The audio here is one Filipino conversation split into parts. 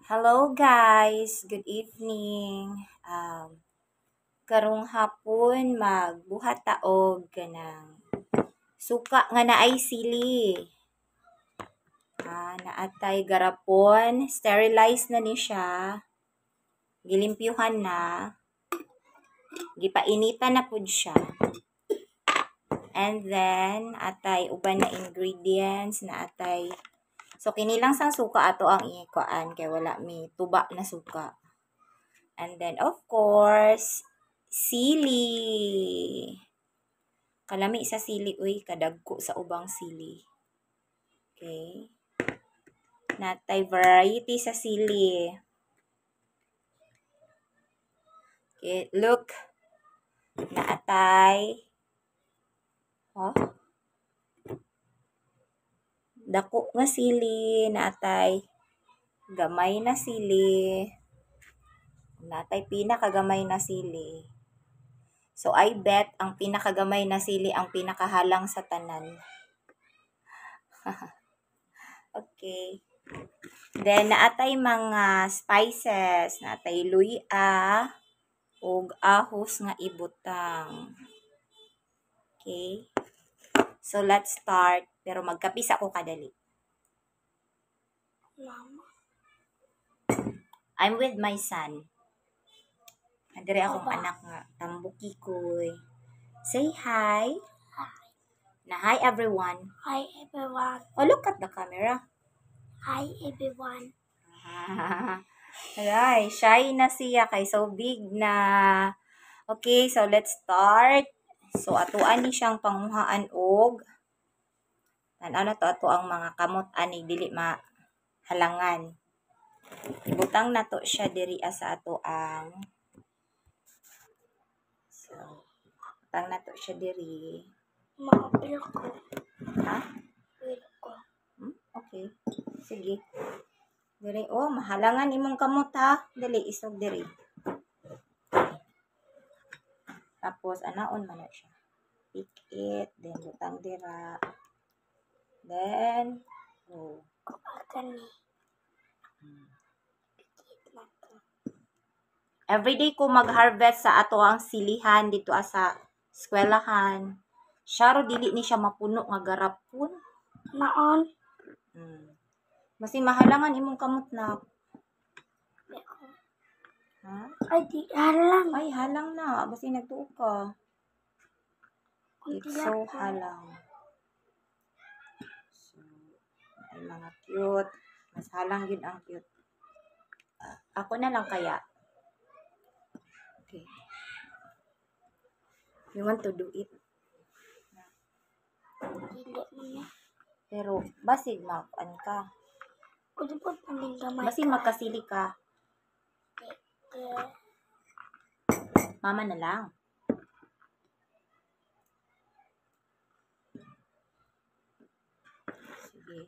Hello guys, good evening. Karong hapon magbuhat taog kanang suka nga naay sili. Naatay garapon, sterilize na ni siya. Gilimpyuhan na. Gipainitan na pud siya. And then atay uban na ingredients na atay. So kini lang sang suka ato ang ikuan kay wala mi tuba na suka. And then, of course, sili. Kalami sa sili, uy, kadagko sa ubang sili. Okay. Natay variety sa sili. Okay, look. Naatay. Oh. Dako nga sili. Naatay. Gamay na sili. Natay pinakagamay na sili. So, I bet ang pinakagamay na sili ang pinakahalang sa tanan. Okay. Then, naatay mga spices. Naatay luya ug ahos nga ibutang. Okay. So, let's start. Pero magkapis ako kadali. Mama. I'm with my son. Adire akong Papa. anak nga, tambuki koy. Say hi. Hi. Na hi everyone. Hi everyone. Oh, look at the camera. Hi everyone. Aray, shy na siya kay so big na. Okay, so let's start. So, atuan ni siyang panguhaan og ano to ato ang mga kamot ani dili mahalangan. Ibutang nato siya diri sa ato ang butang nato siya diri. Mapil ko. Ha? Pil ko. Okay. Sige. Diri, oh, mahalangan imong kamot ha. Dali, isog diri. Tapos, anaon man na siya. Pick it, then butang dira. Then, oh. Akan ni. Pikit na to. Everyday ko mag-harvest sa ato ang silihan dito sa eskwelahan. Syaro dili ni siya mapuno nga garapon. Naon? Basi mahalangan imong kamot na. Ha? Ay di halang. Ay, halang na. Basi nagtuo ka. Kunti It's so lang. halang. So, ay mga cute. Mas halang yun ang cute. Ako na lang kaya. Okay. You want to do it? Dili mo na. Pero, basig makuan ka. Kundi po paning gamay. Basig magkasili ka. Mama na lang. Sige.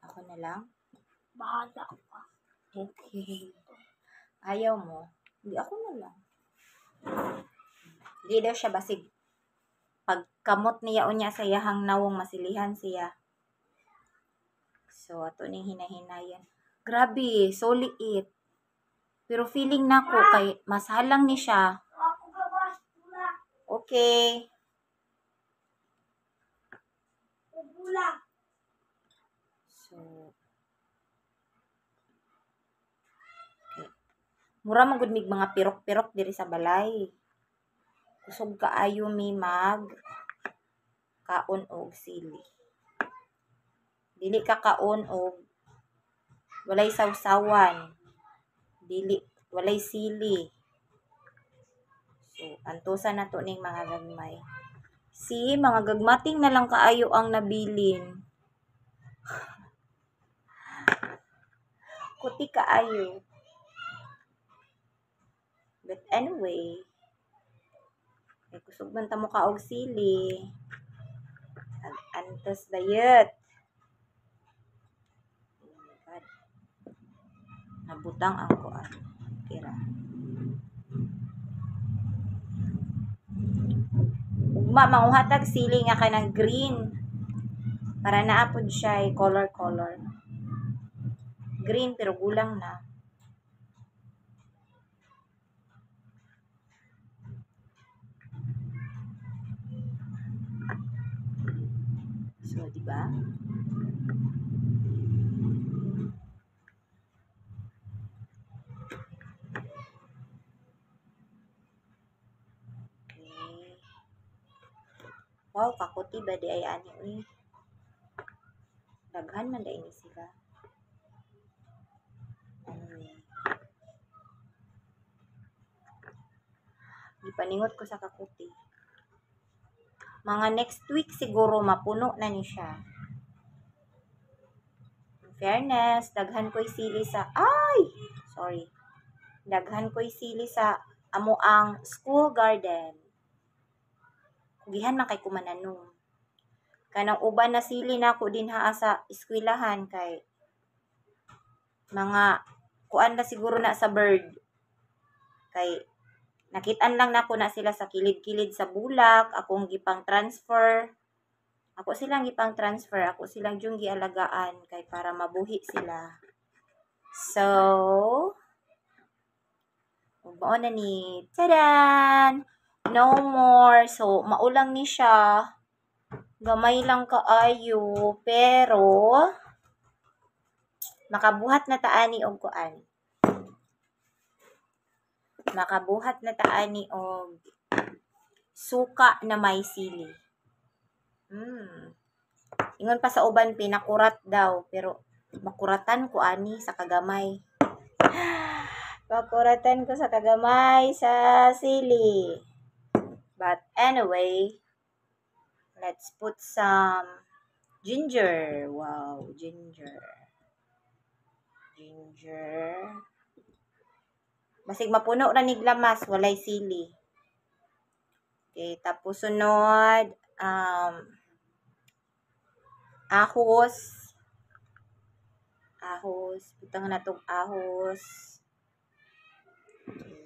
Ako na lang. Bahala ka. Okay. Ayaw mo. Hindi, ako na lang. Hindi daw siya basig. Pagkamot niya o niya sa yahang nawong masilihan siya. So, ato ning hinahinayan. Grabe, so liit. Pero feeling na ko kay mas halang ni siya. Okay. So, okay. Mura magud mig mga pirok-pirok diri sa balay. Kusog kaayo mi mag kaon og sili. Dili ka kaon og walay sawsawan. Dili walay sili. So, antusan nato ning mga gagmay. See, mga gagmating na lang kaayo ang nabilin. Kuti kaayo. But anyway, may kusog man ta mo ka og sili. Antos bayet. Oh my God. Nabutang ang kuan. Tira. Ugma manguhatag sili nga kanang green. Para naapod siya color. green pero gulang na. So, di ba? Okay. Wow, kakuti ba di ay ani uy. Daghan man dai ni sila. Anyway. Gipaningot ko sa kakuti. Mga next week siguro mapuno na ni siya. In fairness, daghan ko'y sili sa sorry. Daghan ko'y sili sa amo ang school garden. Kugihan man kay kumananong. Kanang uban na sili na ko din haa sa eskwelahan kay mga kuan na siguro na sa bird. Kay nakitaan lang nako na sila sa kilid-kilid sa bulak, akong gipang transfer. Ako silang gipang transfer, ako silang yung gialagaan kay para mabuhi sila. So, mao na ni. Tadan! No more. So, maulang ni siya. Gamay lang kaayo, pero makabuhat na taani og kuan. Makabuhat na taani og suka na may sili. Ingon pa sa uban pinakurat daw, pero makuratan ko ani sa kagamay. Makuratan ko sa kagamay sa sili. But anyway, let's put some ginger. Wow, ginger. Ginger. Basig mapuno ra nig lamas, walay sili. Okay, tapos sunod, ahos. Ahos. Butang na tong ahos. Okay.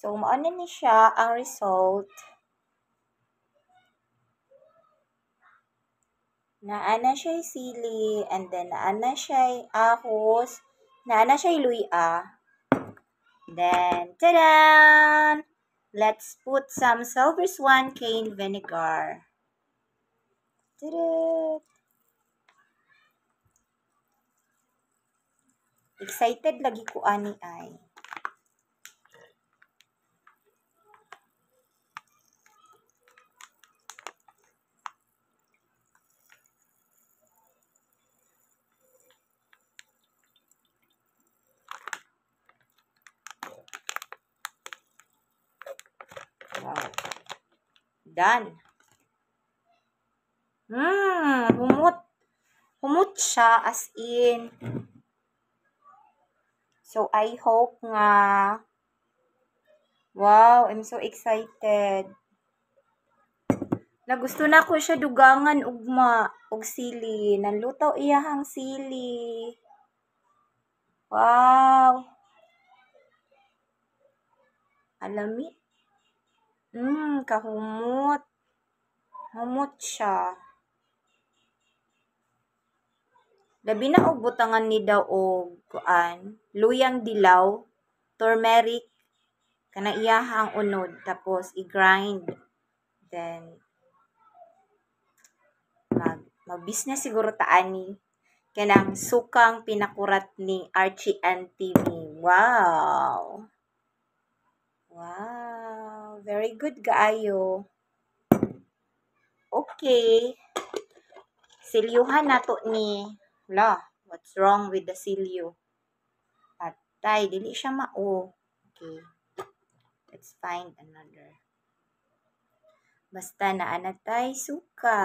So, maano ni siya ang result. Naana siya sili, and then naana siya ahos, naana siya luya. Then, ta-da! Let's put some silver swan cane vinegar. Ta-da! Excited lagi ko ani ay. Wow. Done. Humot siya as in. So, I hope nga. Wow, I'm so excited. Nagusto na ko siya dugangan ugma og sili. Nanlutaw iyahang sili. Wow. Alami. Kahumot. Humot siya. Labi na og butangan ni daw og kuan, luyang dilaw, turmeric, kana iyahang unod, tapos i-grind. Then, mag-business siguro taani. Kanang sukang pinakurat ni Archie and Timmy. Wow! Wow! Very good, kaayo. Okay. Silyuhan nato ni. What's wrong with the silyo? Patay, dili siya mao. Okay. Let's find another. Basta naanatay suka.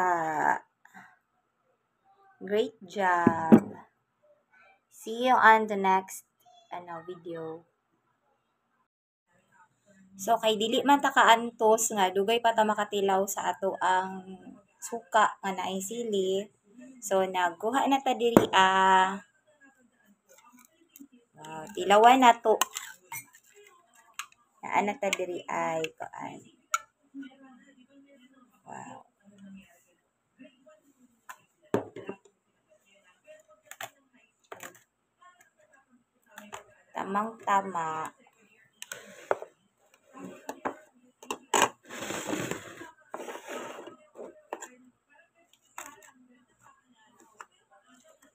Great job. See you on the next video. So, kay dili man ta kaantos nga, dugay pa ta makatilaw sa ato ang suka nga naay sili. So, nagkuha na ta diri wow, tilawan na to. Naan na ta diri ay kuan. Wow. tamang-tama.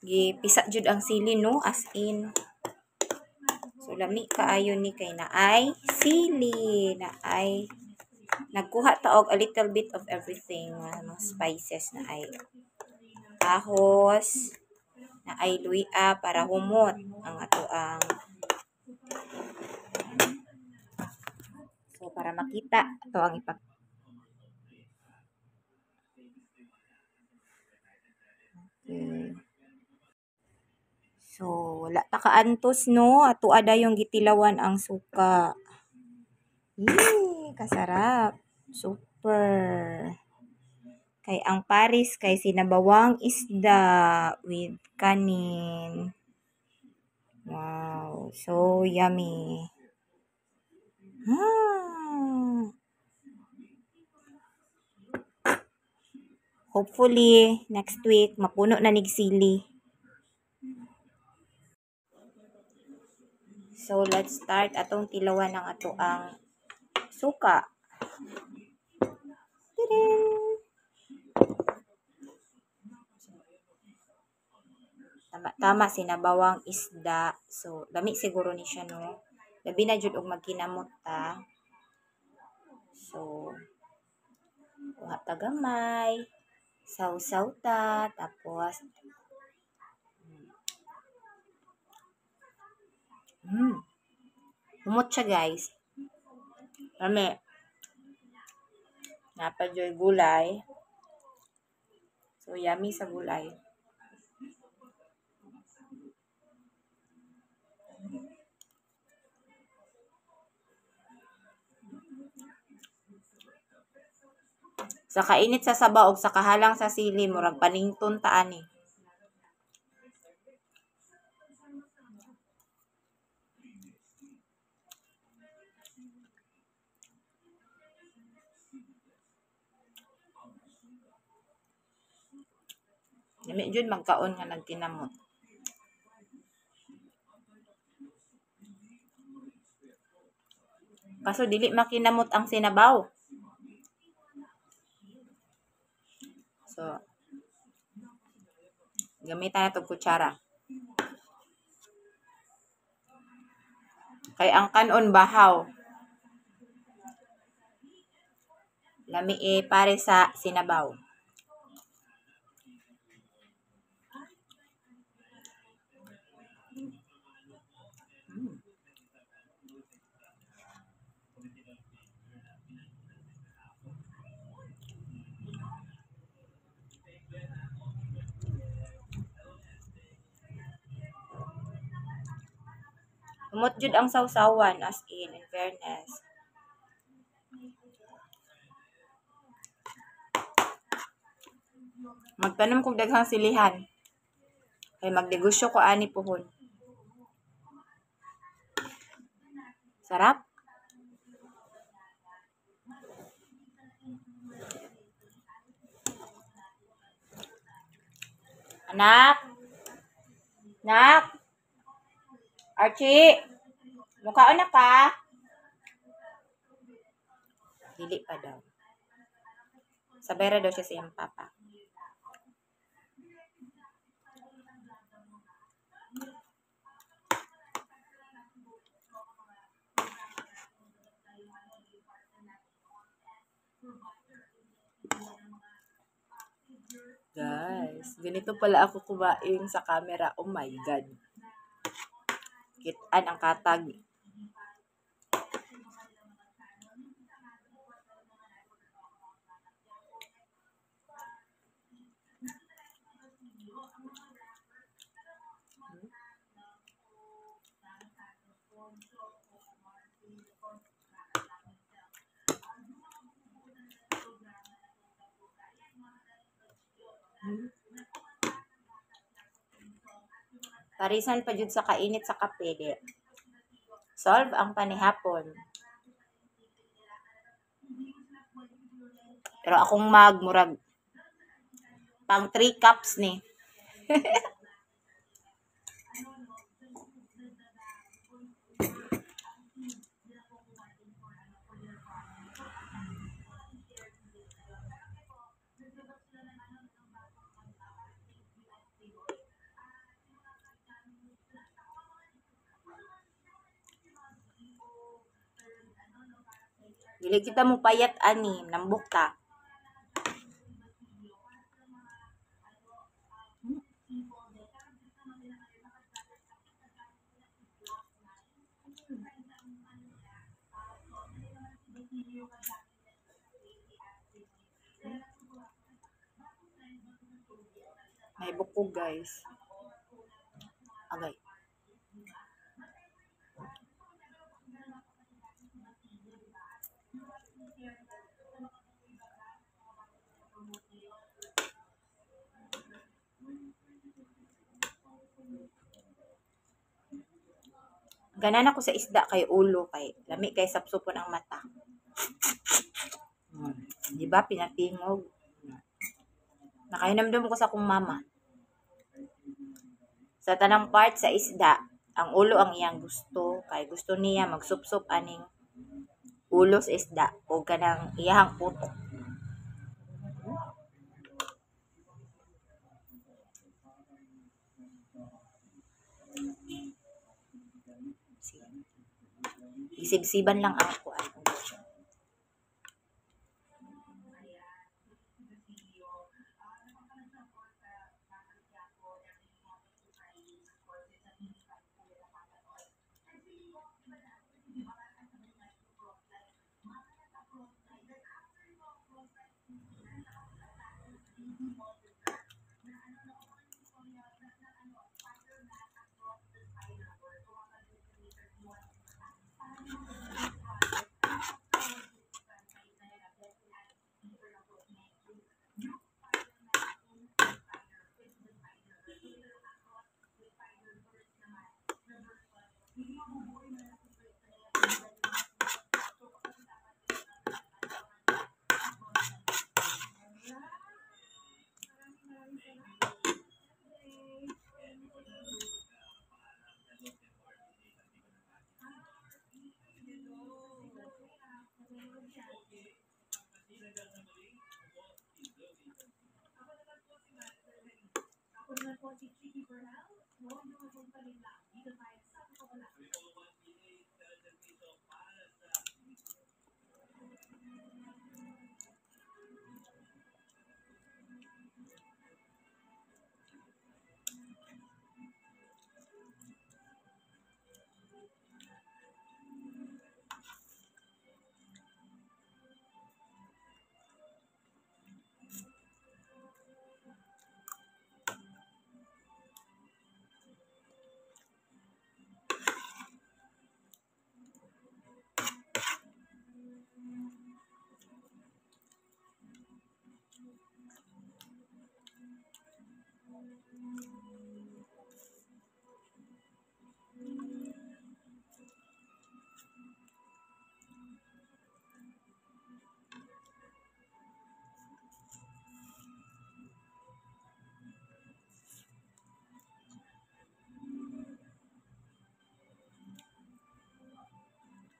Gipisa jud ang sili no, as in. So lami kaayo ni kay naay sili, naay nagkuha ta og a little bit of everything, mga spices na ay ahos, na ay luya para humot ang ato ang so para makita ato ang ipag okay. So wala ta kaantos no, ato ada yung gitilawan ang suka. Yee, kasarap. Super. Kay ang Paris kay sinabawang isda with kanin. Wow, so yummy. Hopefully, next week, mapuno na nig sili. So, let's start atong tilawan ng ato ang suka. Tama, sinabawang isda. So, lami siguro ni siya, no? Labi na jud og magkinamot ta. So, kuha ta gamay. Sausaw ta. Tapos, humot siya, guys. Lami. Napadyoy gulay. So, yummy sa gulay. Sa kainit sa sabaw ug sa kahalang sa sili, murag panington ta ani. Dami jud magkaon nga nagkinamot. Kaso dili makinamot ang sinabaw. So, gamitan na itong kutsara. Kay ang kanon bahaw. Lami pare sa sinabaw. Humot jud ang sausawan as in fairness. Magtanom kog daghang silihan. Kay magnegosyo ko ani pohon. Sarap. Anak. Nak. Archie. Mukhaon na ka. Dili pa daw. Sabay ra daw siya sa iyang papa. Guys, ganito pala ako kumain sa camera. Oh my God. Kitaan ang katag. Parisan pa jud sa kainit sa kape di. Solve ang panihapon. Pero akong murag pang 3 cups ni. Dili kita mo payat ani, nambok ta. May buko guys. Agay. Ganan ako sa isda kay ulo kay lami kay sapsupon ang mata. Di ba pinatingog? Nakahinamdum ko sa akong mama. Sa tanang part sa isda, ang ulo ang iyang gusto kay gusto niya magsupsup aning ulo sa isda o kanang iyahang putok. Isibsiban lang ako.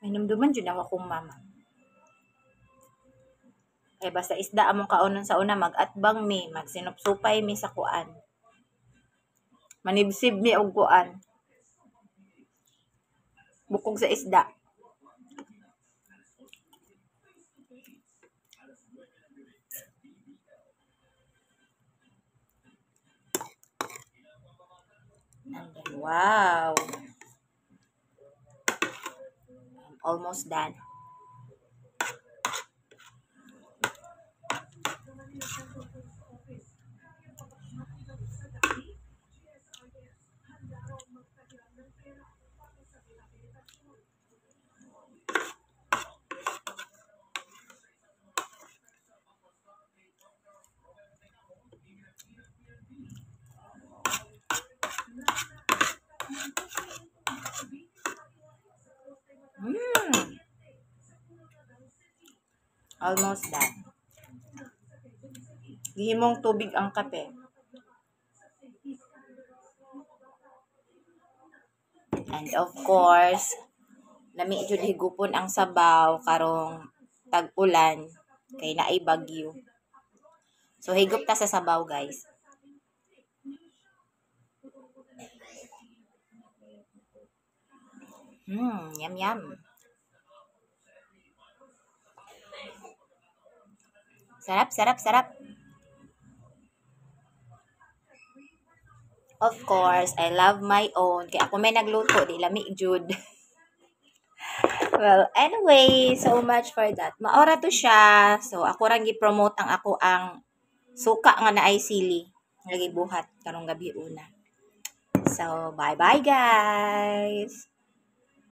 May numduman dyan ako akong mama. Kaya basta isda among kaunon sa una, mag-atbang mi, magsinupsupay mi sa kuan. Manibsib mi og kuan. Bukog sa isda. And then, wow. I'm almost done. Almost done. Gihimong tubig ang kape. And of course, lami jud higupon ang sabaw karong tag-ulan kay naay bagyo. So higup ta sa sabaw, guys. Yum yum. Sarap, sarap, sarap. Of course, I love my own. Kaya ako may nagluto, di lami jud. Well, anyway, so much for that. Maora to siya. So, ako rang gi-promote ang ako ang suka nga na ay sili. Lagi buhat karong gabi una. So, bye-bye guys!